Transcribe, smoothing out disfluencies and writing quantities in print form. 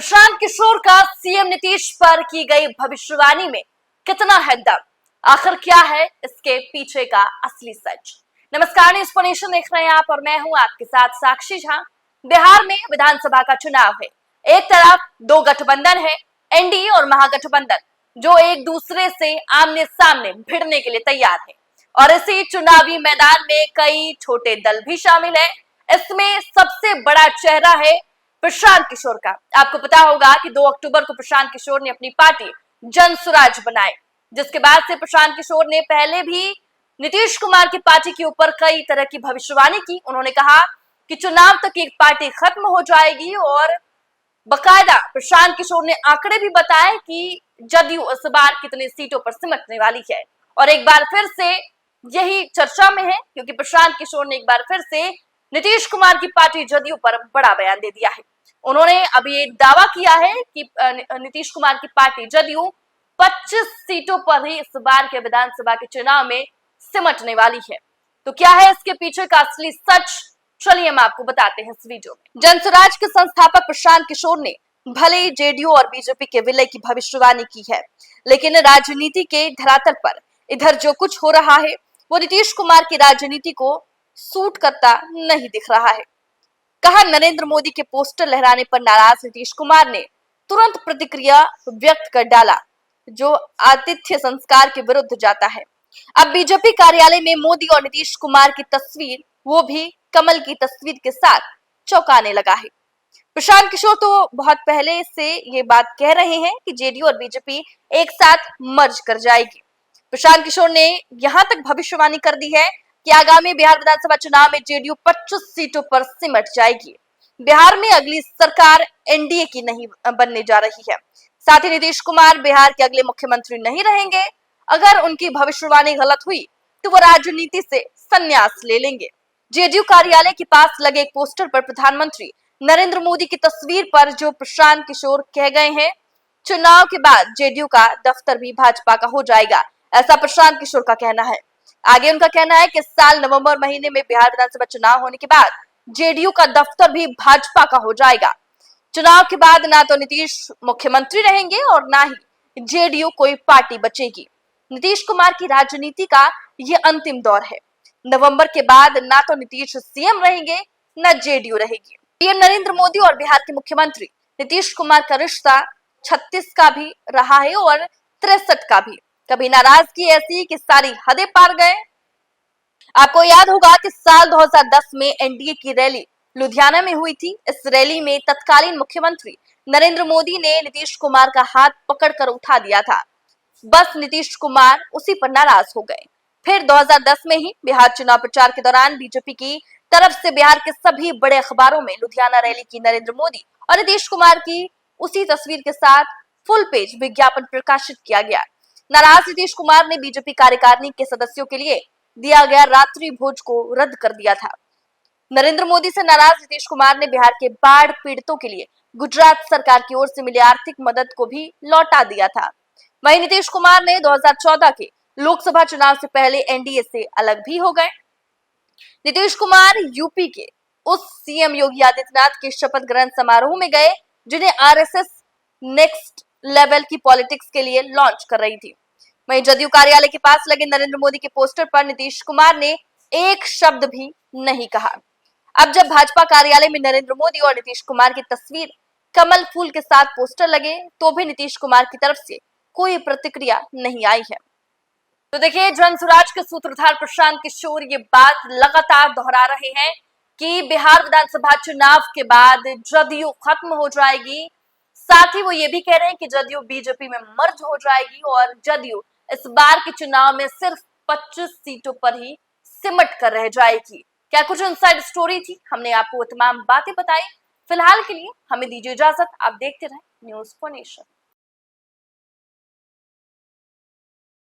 प्रशांत किशोर का सीएम नीतीश पर की गई भविष्यवाणी में कितना है दम? आखिर क्या है इसके पीछे का असली सच? नमस्कार, न्यूज़ नेशन देख रहे हैं आप और मैं हूं आपके साथ साक्षी झा। बिहार में विधानसभा का चुनाव है। एक तरफ दो गठबंधन है, एनडीए और महागठबंधन, जो एक दूसरे से आमने सामने भिड़ने के लिए तैयार है। और इसी चुनावी मैदान में कई छोटे दल भी शामिल है। इसमें सबसे बड़ा चेहरा है प्रशांत किशोर का। आपको पता होगा कि 2 अक्टूबर को प्रशांत किशोर ने अपनी पार्टी जन स्वराज बनाई, जिसके बाद से प्रशांत किशोर ने पहले भी नीतीश कुमार की पार्टी के ऊपर कई तरह की भविष्यवाणी की। उन्होंने कहा कि चुनाव तक एक पार्टी खत्म हो जाएगी और बकायदा प्रशांत किशोर ने आंकड़े भी बताए कि जदयू इस बार कितनी सीटों पर सिमटने वाली है। और एक बार फिर से यही चर्चा में है, क्योंकि प्रशांत किशोर ने एक बार फिर से नीतीश कुमार की पार्टी जदयू पर बड़ा बयान दे दिया है। उन्होंने अभी एक दावा किया है कि नीतीश कुमार की पार्टी जदयू 25 सीटों पर ही इस बार के विधानसभा के चुनाव में सिमटने वाली है। तो क्या है इसके पीछे का असली सच? चलिए हम आपको बताते हैं इस वीडियो में। जनस्वराज के संस्थापक प्रशांत किशोर ने भले ही जेडीयू और बीजेपी के विलय की भविष्यवाणी की है, लेकिन राजनीति के धरातल पर इधर जो कुछ हो रहा है वो नीतीश कुमार की राजनीति को सूट करता नहीं दिख रहा है। कहा, नरेंद्र मोदी के पोस्टर लहराने पर नाराज नीतीश कुमार ने तुरंत प्रतिक्रिया व्यक्त कर डाला, जो आतिथ्य संस्कार के विरुद्ध जाता है। अब बीजेपी कार्यालय में मोदी और नीतीश कुमार की तस्वीर, वो भी कमल की तस्वीर के साथ, चौंकाने लगा है। प्रशांत किशोर तो बहुत पहले से ये बात कह रहे हैं कि जेडीयू और बीजेपी एक साथ मर्ज कर जाएगी। प्रशांत किशोर ने यहां तक भविष्यवाणी कर दी है कि आगामी बिहार विधानसभा चुनाव में जेडीयू 25 सीटों पर सिमट जाएगी। बिहार में अगली सरकार एनडीए की नहीं बनने जा रही है। साथ ही नीतीश कुमार बिहार के अगले मुख्यमंत्री नहीं रहेंगे। अगर उनकी भविष्यवाणी गलत हुई तो वो राजनीति से संन्यास ले लेंगे। जेडीयू कार्यालय के पास लगे एक पोस्टर पर प्रधानमंत्री नरेंद्र मोदी की तस्वीर पर जो प्रशांत किशोर कह गए हैं, चुनाव के बाद जेडीयू का दफ्तर भी भाजपा का हो जाएगा, ऐसा प्रशांत किशोर का कहना है। आगे उनका कहना है कि इस साल नवंबर महीने में बिहार विधानसभा चुनाव होने के बाद जेडीयू का दफ्तर भी भाजपा का हो जाएगा। चुनाव के बाद ना तो नीतीश मुख्यमंत्री रहेंगे और ना ही जेडीयू कोई पार्टी बचेगी। नीतीश कुमार की राजनीति का ये अंतिम दौर है। नवंबर के बाद ना तो नीतीश सीएम रहेंगे, ना जेडीयू रहेगी। पीएम नरेंद्र मोदी और बिहार के मुख्यमंत्री नीतीश कुमार का रिश्ता 36 का भी रहा है और 63 का भी। कभी नाराजगी ऐसी कि सारी हदें पार गए। आपको याद होगा कि साल 2010 में एनडीए की रैली लुधियाना में हुई थी। इस रैली में तत्कालीन मुख्यमंत्री नरेंद्र मोदी ने नीतीश कुमार का हाथ पकड़कर उठा दिया था। बस नीतीश कुमार उसी पर नाराज हो गए। फिर 2010 में ही बिहार चुनाव प्रचार के दौरान बीजेपी की तरफ से बिहार के सभी बड़े अखबारों में लुधियाना रैली की नरेंद्र मोदी और नीतीश कुमार की उसी तस्वीर के साथ फुल पेज विज्ञापन प्रकाशित किया गया। नाराज नीतीश कुमार ने बीजेपी कार्यकारिणी के सदस्यों के लिए दिया गया रात्रि भोज को रद्द कर दिया था। नरेंद्र मोदी से नाराज नीतीश कुमार ने बिहार के बाढ़ पीड़ितों के लिए गुजरात सरकार की ओर से मिली आर्थिक मदद को भी लौटा दिया था। वहीं नीतीश कुमार ने 2014 के लोकसभा चुनाव से पहले एनडीए से अलग भी हो गए। नीतीश कुमार यूपी के उस सीएम योगी आदित्यनाथ के शपथ ग्रहण समारोह में गए, जिन्हें आरएसएस नेक्स्ट लेवल की पॉलिटिक्स के लिए लॉन्च कर रही थी। वहीं जदयू कार्यालय के पास लगे नरेंद्र मोदी के पोस्टर पर नीतीश कुमार ने एक शब्द भी नहीं कहा। अब जब भाजपा कार्यालय में नरेंद्र मोदी और नीतीश कुमार की तस्वीर कमल फूल के साथ पोस्टर लगे, तो भी नीतीश कुमार की तरफ से कोई प्रतिक्रिया नहीं आई है। तो देखिए, जनस्वराज के सूत्रधार प्रशांत किशोर ये बात लगातार दोहरा रहे हैं कि बिहार विधानसभा चुनाव के बाद जदयू खत्म हो जाएगी। साथ ही वो ये भी कह रहे हैं कि जदयू बीजेपी में मर्ज हो जाएगी और जदयू इस बार के चुनाव में सिर्फ 25 सीटों पर ही सिमट कर रह जाएगी। क्या कुछ इनसाइड स्टोरी थी, हमने आपको वो तमाम बातें बताई। फिलहाल के लिए हमें दीजिए इजाजत। आप देखते रहें न्यूज़ नेशन।